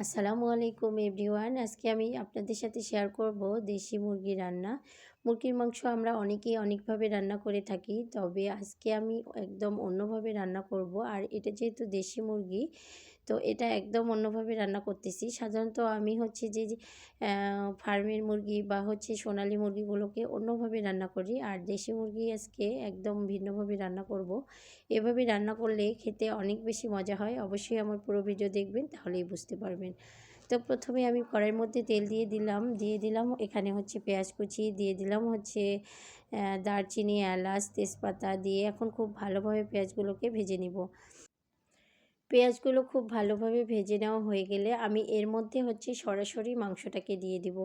আসসালামু আলাইকুম এভরিওয়ান। আজকে আমি আপনাদের সাথে শেয়ার করব দেশি মুরগি রান্না। মুরগির মাংস আমরা অনেকেই অনেকভাবে রান্না করে থাকি, তবে আজকে আমি একদম অন্যভাবে রান্না করব। আর এটা যেহেতু দেশি মুরগি, তো এটা একদম অন্যভাবে রান্না করতেছি। সাধারণত আমি হচ্ছে যে ফার্মের মুরগি বা হচ্ছে সোনালী মুরগিগুলোকে অন্যভাবে রান্না করি, আর দেশি মুরগি আজকে একদম ভিন্নভাবে রান্না করব। এভাবে রান্না করলে খেতে অনেক বেশি মজা হয়। অবশ্যই আমার পুরো ভিডিও দেখবেন, তাহলেই বুঝতে পারবেন। তো প্রথমে আমি কড়াইয়ের মধ্যে তেল দিয়ে দিলাম এখানে হচ্ছে পেঁয়াজ কুচি, দিয়ে দিলাম হচ্ছে দারচিনি, এলাচ, তেজপাতা দিয়ে এখন খুব ভালোভাবে পেঁয়াজগুলোকে ভেজে নিব। পেঁয়াজগুলো খুব ভালোভাবে ভেজে নেওয়া হয়ে গেলে আমি এর মধ্যে হচ্ছে সরাসরি মাংসটাকে দিয়ে দিব।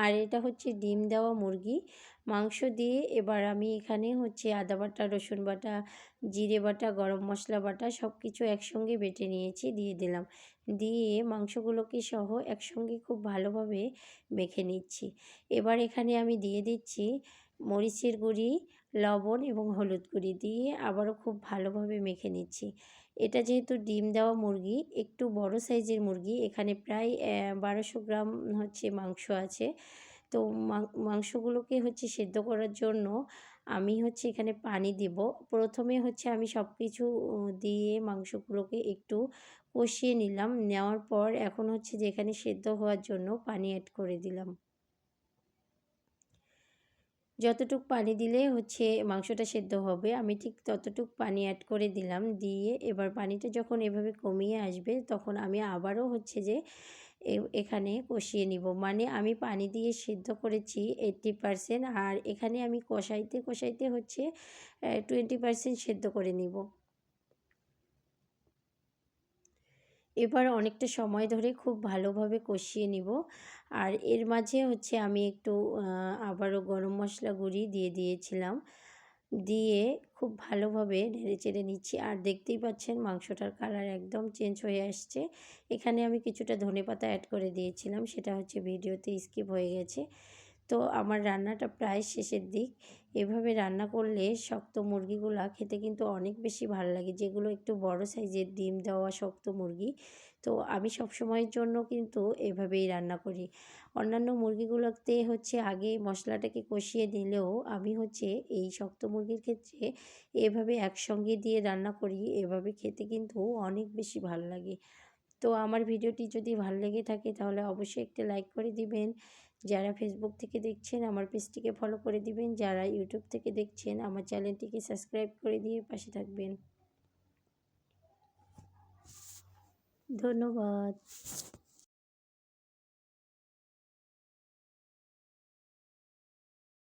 আর এটা হচ্ছে ডিম দেওয়া মুরগি। মাংস দিয়ে এবার আমি এখানে হচ্ছে আদা বাটা, রসুন বাটা, জিরে বাটা, গরম মশলা বাটা সব কিছু একসঙ্গে বেটে নিয়েছি, দিয়ে দিলাম। দিয়ে মাংসগুলোকে সহ একসঙ্গে খুব ভালোভাবে মেখে নিচ্ছি। এবার এখানে আমি দিয়ে দিচ্ছি মরিচের গুঁড়ি, লবণ এবং হলুদ গুঁড়ি দিয়ে আবারও খুব ভালোভাবে মেখে নিচ্ছি। এটা যেহেতু ডিম দেওয়া মুরগি, একটু বড় সাইজের মুরগি, এখানে প্রায় 1200 গ্রাম হচ্ছে মাংস আছে। তো মাংসগুলোকে হচ্ছে সেদ্ধ করার জন্য আমি হচ্ছে এখানে পানি দেব। প্রথমে হচ্ছে আমি সব কিছু দিয়ে মাংসগুলোকে একটু কষিয়ে নিলাম। নেওয়ার পর এখন হচ্ছে যে এখানে সেদ্ধ হওয়ার জন্য পানি অ্যাড করে দিলাম। যতটুক পানি দিলে হচ্ছে মাংসটা সেদ্ধ হবে, আমি ঠিক ততটুক পানি অ্যাড করে দিলাম। দিয়ে এবার পানিটা যখন এভাবে কমিয়ে আসবে, তখন আমি আবারও হচ্ছে যে এখানে কষিয়ে নিব। মানে আমি পানি দিয়ে সিদ্ধ করেছি 80%, আর এখানে আমি কষাইতে কষাইতে হচ্ছে 20% সেদ্ধ করে নিব। এবার অনেকটা সময় ধরে খুব ভালোভাবে কষিয়ে নিব। আর এর মাঝে হচ্ছে আমি একটু আবারও গরম মশলা গুঁড়ি দিয়ে দিয়েছিলাম। দিয়ে খুব ভালোভাবে নেড়েচেড়ে নিচ্ছি। আর দেখতেই পাচ্ছেন মাংসটার কালার একদম চেঞ্জ হয়ে আসছে। এখানে আমি কিছুটা ধনেপাতা অ্যাড করে দিয়েছিলাম, সেটা হচ্ছে ভিডিওতে স্কিপ হয়ে গেছে। তো আমার রান্নাটা প্রায় শেষের দিক। এভাবে রান্না করলে শক্ত মুরগিগুলা খেতে কিন্তু অনেক বেশি ভালো লাগে, যেগুলো একটু বড় সাইজের ডিম দেওয়া শক্ত মুরগি। তো আমি সবসময়ের জন্য কিন্তু এভাবেই রান্না করি। অন্যান্য মুরগিগুলোতে হচ্ছে আগে মশলাটাকে কষিয়ে নিলেও আমি হচ্ছে এই শক্ত মুরগির ক্ষেত্রে এভাবে একসঙ্গে দিয়ে রান্না করি। এভাবে খেতে কিন্তু অনেক বেশি ভালো লাগে। তো আমার ভিডিওটি যদি ভালো লেগে থাকে তাহলে অবশ্যই একটা লাইক করে দিবেন। যারা ফেসবুক থেকে দেখছেন আমার পেজটিকে ফলো করে দিবেন। যারা ইউটিউব থেকে দেখছেন আমার চ্যানেলটিকে সাবস্ক্রাইব করে দিয়ে পাশে থাকবেন। ধন্যবাদ।